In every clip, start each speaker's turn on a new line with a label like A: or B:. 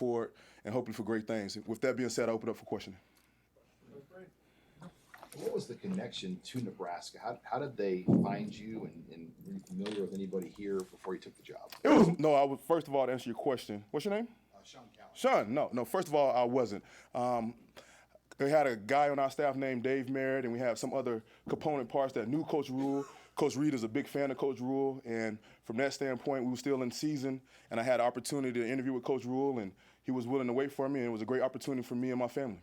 A: forward and hoping for great things. With that being said, I open up for questioning.
B: What was the connection to Nebraska? How did they find you, and were you familiar with anybody here before you took the job?
A: I was, first of all, to answer your question. What's your name?
B: Sean Cowan.
A: Sean, no. First of all, I wasn't. We had a guy on our staff named Dave Merritt, and we have some other component parts that knew Coach Rule. Coach Reed is a big fan of Coach Rule, and from that standpoint, we were still in season, and I had the opportunity to interview with Coach Rule, and he was willing to wait for me, and it was a great opportunity for me and my family.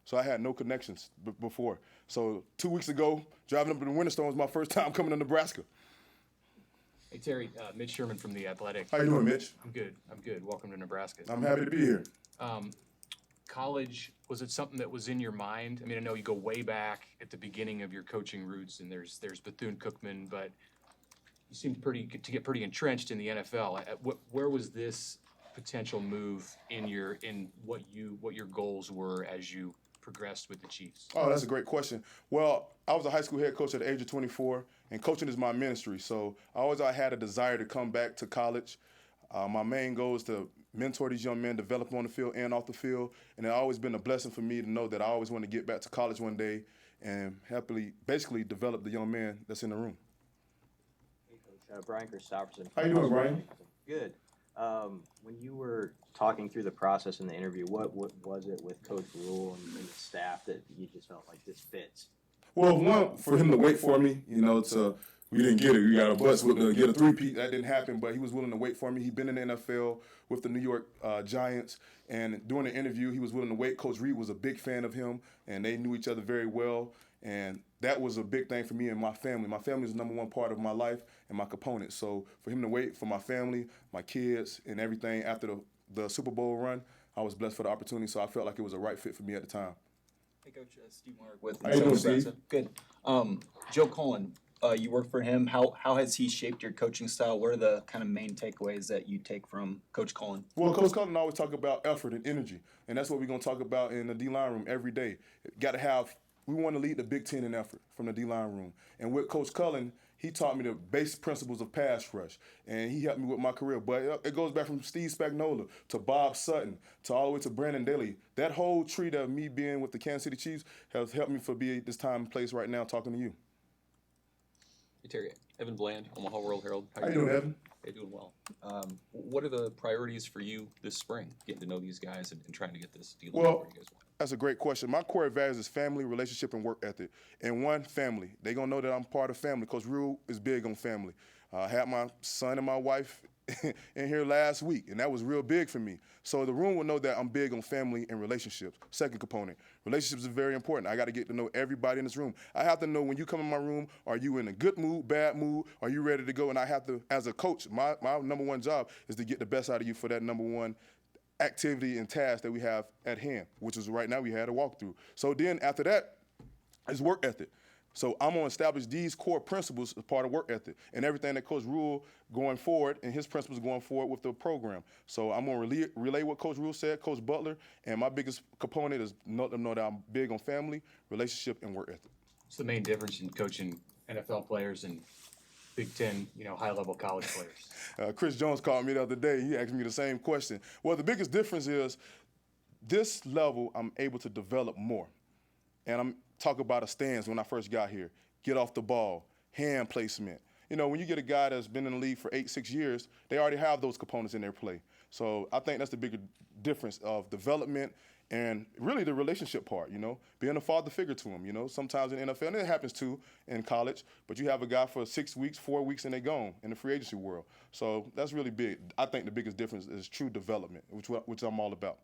A: So I had no connections before. So 2 weeks ago, driving up to the Winter Storm was my first time coming to Nebraska.
C: Hey, Terry, Mitch Sherman from The Athletic.
A: How you doing, Mitch?
C: I'm good. Welcome to Nebraska.
A: I'm happy to be here.
C: College, was it something that was in your mind? I mean, I know you go way back at the beginning of your coaching roots, and there's Bethune-Cookman, but you seemed to get pretty entrenched in the NFL. Where was this potential move in what your goals were as you progressed with the Chiefs?
A: Oh, that's a great question. Well, I was a high school head coach at the age of 24, and coaching is my ministry. So I had a desire to come back to college. My main goal is to mentor these young men, develop them on the field and off the field. And it's always been a blessing for me to know that I always want to get back to college one day and basically develop the young man that's in the room.
D: Hey, Coach. Brian Christopherson.
A: How you doing, Brian?
D: Good. When you were talking through the process in the interview, what was it with Coach Rule and the staff that you just felt like this fits?
A: Well, one, for him to wait for me, we didn't get it. We got a bus to get a three-peat. That didn't happen, but he was willing to wait for me. He'd been in the NFL with the New York Giants, and during the interview, he was willing to wait. Coach Reed was a big fan of him, and they knew each other very well, and that was a big thing for me and my family. My family is the number one part of my life and my component. So for him to wait for my family, my kids, and everything after the Super Bowl run, I was blessed for the opportunity, so I felt like it was a right fit for me at the time.
E: Hey, Coach, Steve Mark with
A: How you doing, Steve?
E: Good. Joe Cullen, you work for him. How has he shaped your coaching style? What are the kind of main takeaways that you take from Coach Cullen?
A: Well, Coach Cullen always talk about effort and energy, and that's what we're going to talk about in the D-line room every day. We want to lead the Big Ten in effort from the D-line room. And with Coach Cullen, he taught me the basic principles of pass rush, and he helped me with my career. But it goes back from Steve Spagnuolo to Bob Sutton to all the way to Brandon Daly. That whole tree of me being with the Kansas City Chiefs has helped me be at this time and place right now talking to you.
F: Hey, Terry, Evan Bland, Omaha World Herald.
A: How you doing, Evan?
F: Hey, doing well. What are the priorities for you this spring, getting to know these guys and trying to get this deal where you guys want?
A: That's a great question. My core values is family, relationship, and work ethic. And one, family. They're going to know that I'm part of family because Rule is big on family. I had my son and my wife in here last week, and that was real big for me. So the room will know that I'm big on family and relationships. Second component, relationships is very important. I got to get to know everybody in this room. I have to know when you come in my room, are you in a good mood, bad mood, are you ready to go? And I have to, as a coach, my number one job is to get the best out of you for that number one activity and task that we have at hand, which is right now we had a walkthrough. So then after that is work ethic. So I'm going to establish these core principles as part of work ethic and everything that Coach Rule going forward and his principles going forward with the program. So I'm going to relay what Coach Rule said, Coach Butler, and my biggest component is let them know that I'm big on family, relationship, and work ethic.
C: What's the main difference in coaching NFL players and Big Ten, high-level college players?
A: Chris Jones called me the other day. He asked me the same question. Well, the biggest difference is this level I'm able to develop more. And I'm talking about a stance when I first got here. Get off the ball, hand placement. When you get a guy that's been in the league for 6 years, they already have those components in their play. So I think that's the bigger difference of development and really the relationship part, being a father figure to him, sometimes in the NFL, and it happens too in college, but you have a guy for 6 weeks, 4 weeks, and they're gone in the free agency world. So that's really big. I think the biggest difference is true development, which I'm all about.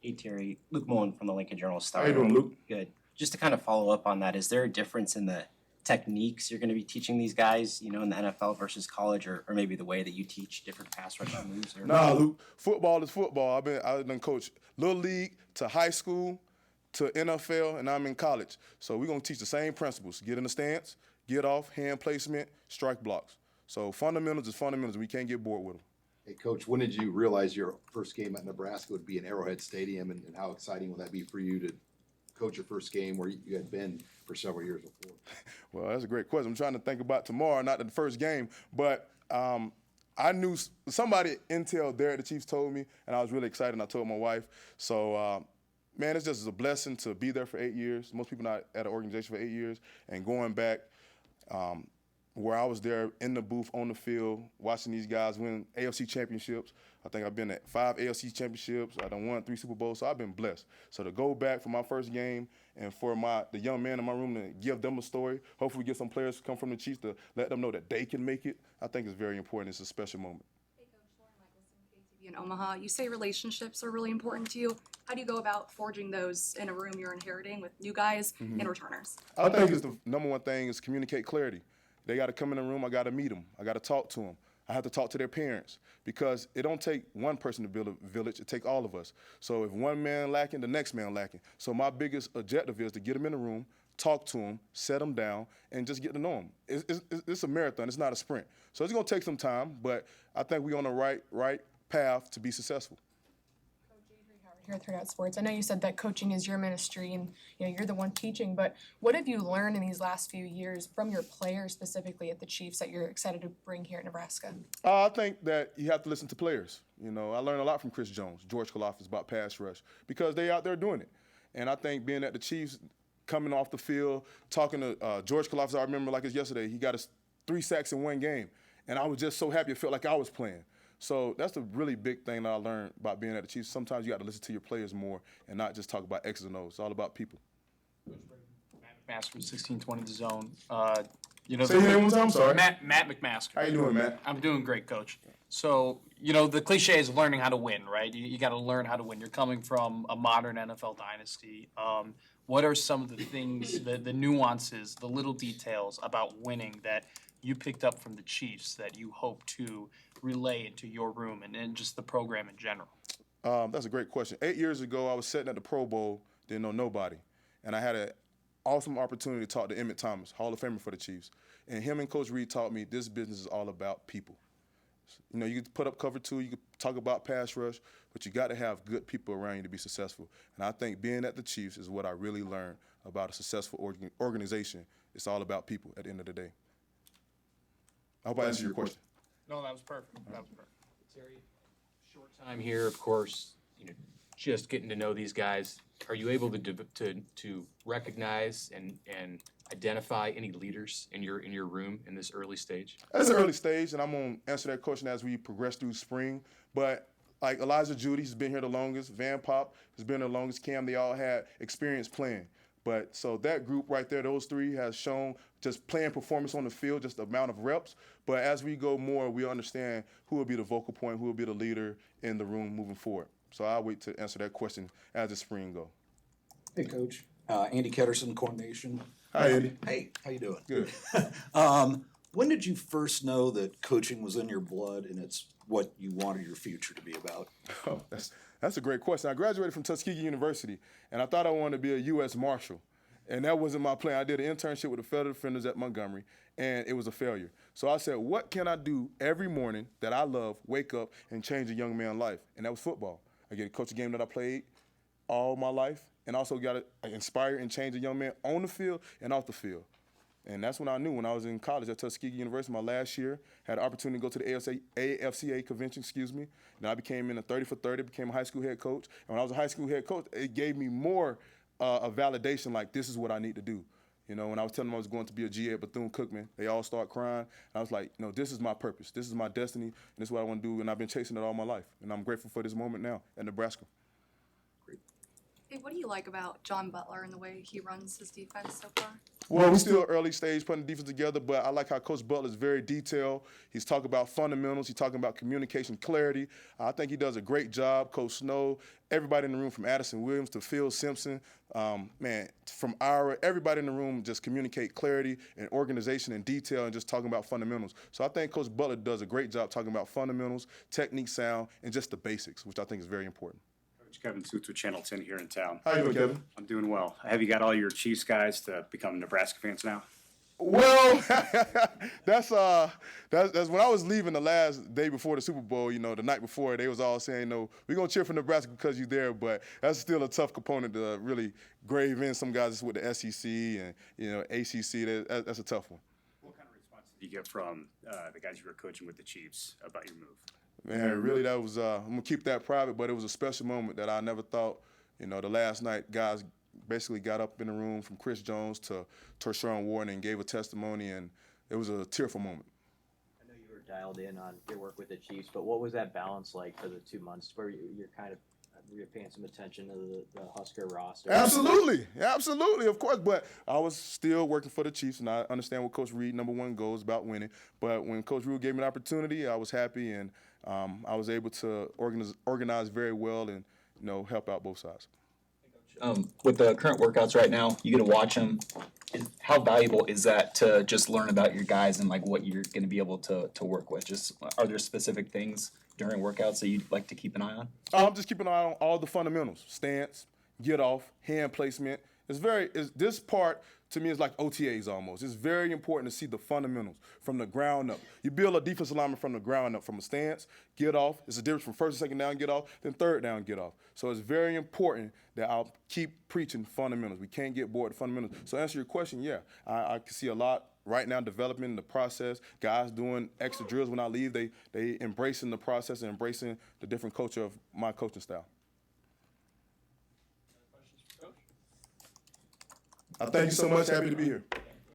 G: Hey, Terry. Luke Mullen from the Lincoln Journal-Star.
A: How you doing, Luke?
G: Good. Just to kind of follow up on that, is there a difference in the techniques you're going to be teaching these guys, in the NFL versus college, or maybe the way that you teach different pass rushing moves?
A: Nah, Luke, football is football. I've been coached little league to high school to NFL, and I'm in college. So we're going to teach the same principles. Get in the stance, get off, hand placement, strike blocks. So fundamentals is fundamentals. We can't get bored with them.
B: Hey, Coach, when did you realize your first game at Nebraska would be in Arrowhead Stadium, and how exciting will that be for you to coach your first game where you had been for several years before?
A: Well, that's a great question. I'm trying to think about tomorrow, not the first game, but I knew somebody intel there at the Chiefs told me, and I was really excited, and I told my wife. So, man, it's just a blessing to be there for 8 years. Most people not at an organization for 8 years, and going back where I was there in the booth, on the field, watching these guys win AFC championships. I think I've been at 5 AFC championships. I done won 3 Super Bowls, so I've been blessed. So to go back for my first game and for the young man in my room to give them a story, hopefully get some players to come from the Chiefs to let them know that they can make it, I think is very important. It's a special moment.
H: Hey, Coach, Lauren Michelson, KTV in Omaha. You say relationships are really important to you. How do you go about forging those in a room you're inheriting with new guys and returners?
A: I think it's the number one thing is communicate clarity. They got to come in the room. I got to meet them. I got to talk to them. I have to talk to their parents because it don't take one person to build a village. It take all of us. So if one man lacking, the next man lacking. So my biggest objective is to get them in the room, talk to them, set them down, and just get to know them. It's a marathon. It's not a sprint. So it's going to take some time, but I think we're on the right path to be successful.
I: Here at 3 Out Sports. I know you said that coaching is your ministry and you're the one teaching, but what have you learned in these last few years from your players specifically at the Chiefs that you're excited to bring here at Nebraska?
A: I think that you have to listen to players. I learned a lot from Chris Jones, George Kalafis about pass rush because they out there doing it. And I think being at the Chiefs, coming off the field, talking to George Kalafis, I remember like it's yesterday, he got us 3 sacks in one game. And I was just so happy it felt like I was playing. So that's the really big thing that I learned about being at the Chiefs. Sometimes you got to listen to your players more and not just talk about X's and O's. It's all about people.
J: Matt McMaster, 1620 The Zone.
A: Say your name one time, I'm sorry.
J: Matt McMaster.
A: How you doing, Matt?
J: I'm doing great, Coach. So, the cliche is learning how to win, right? You got to learn how to win. You're coming from a modern NFL dynasty. What are some of the things, the nuances, the little details about winning that you picked up from the Chiefs that you hope to relay into your room and just the program in general?
A: That's a great question. 8 years ago, I was sitting at the Pro Bowl, didn't know nobody. And I had an awesome opportunity to talk to Emmett Thomas, Hall of Famer for the Chiefs. And him and Coach Reed taught me this business is all about people. You can put up cover 2, you can talk about pass rush, but you got to have good people around you to be successful. And I think being at the Chiefs is what I really learned about a successful organization. It's all about people at the end of the day. I hope I answered your question.
J: No, that was perfect.
C: Terry, short time here, of course, just getting to know these guys. Are you able to recognize and identify any leaders in your room in this early stage?
A: That's an early stage, and I'm going to answer that question as we progress through spring. But like Elijah Judy has been here the longest, Van Pop has been here the longest, Cam, they all had experience playing. But so that group right there, those 3 has shown just playing performance on the field, just the amount of reps. But as we go more, we understand who will be the vocal point, who will be the leader in the room moving forward. So I'll wait to answer that question as the spring go.
K: Hey, Coach. Andy Ketterson, Corn Nation.
A: Hi, Andy.
K: Hey, how you doing?
A: Good.
K: When did you first know that coaching was in your blood and it's what you wanted your future to be about?
A: Oh, that's a great question. I graduated from Tuskegee University, and I thought I wanted to be a U.S. Marshal. And that wasn't my plan. I did an internship with the Federal Defenders at Montgomery, and it was a failure. So I said, what can I do every morning that I love, wake up, and change a young man's life? And that was football. I get to coach a game that I played all my life, and also got to inspire and change a young man on the field and off the field. And that's when I knew when I was in college at Tuskegee University, my last year, had the opportunity to go to the AFCA convention, And I became in a 30 for 30, became a high school head coach. And when I was a high school head coach, it gave me more a validation like this is what I need to do. When I was telling them I was going to be a GA at Bethune-Cookman, they all start crying. And I was like, this is my purpose. This is my destiny. And this is what I want to do. And I've been chasing it all my life. And I'm grateful for this moment now at Nebraska.
H: Hey, what do you like about John Butler and the way he runs his defense so far?
A: Well, we're still early stage putting the defense together, but I like how Coach Butler is very detailed. He's talking about fundamentals. He's talking about communication clarity. I think he does a great job. Coach Snow, everybody in the room from Addison Williams to Phil Simpson, from Ira, everybody in the room just communicate clarity and organization and detail and just talking about fundamentals. So I think Coach Butler does a great job talking about fundamentals, technique, sound, and just the basics, which I think is very important.
L: Kevin Suits with Channel 10 here in town.
A: How you doing, Kevin?
L: I'm doing well. Have you got all your Chiefs guys to become Nebraska fans now?
A: Well, that's when I was leaving the last day before the Super Bowl, the night before, they was all saying, we're going to cheer for Nebraska because you're there, but that's still a tough component to really grave in some guys with the SEC and, ACC. That's a tough one.
L: What kind of response you get from the guys you were coaching with the Chiefs about your move?
A: Man, really, that was, I'm going to keep that private, but it was a special moment that I never thought, the last night guys basically got up in the room from Chris Jones to Tershawn Wharton and gave a testimony, and it was a tearful moment.
D: I know you were dialed in on your work with the Chiefs, but what was that balance like for the 2 months where you're kind of you're paying some attention to the Husker roster?
A: Absolutely, of course. But I was still working for the Chiefs, and I understand what Coach Reed, number one goal is about winning. But when Coach Reed gave me an opportunity, I was happy, and I was able to organize very well and help out both sides.
E: With the current workouts right now, you get to watch them. How valuable is that to just learn about your guys and like what you're going to be able to work with? Just are there specific things during workouts that you'd like to keep an eye on?
A: I'm just keeping an eye on all the fundamentals: stance, get off, hand placement. This part to me is like OTAs almost. It's very important to see the fundamentals from the ground up. You build a defensive lineman from the ground up, from a stance, get off. It's a difference from first and second down, get off, then third down, get off. So it's very important that I'll keep preaching fundamentals. We can't get bored with fundamentals. So to answer your question, yeah, I can see a lot right now developing in the process. Guys doing extra drills when I leave. They embracing the process and embracing the different culture of my coaching style. Thank you so much. Happy to be here.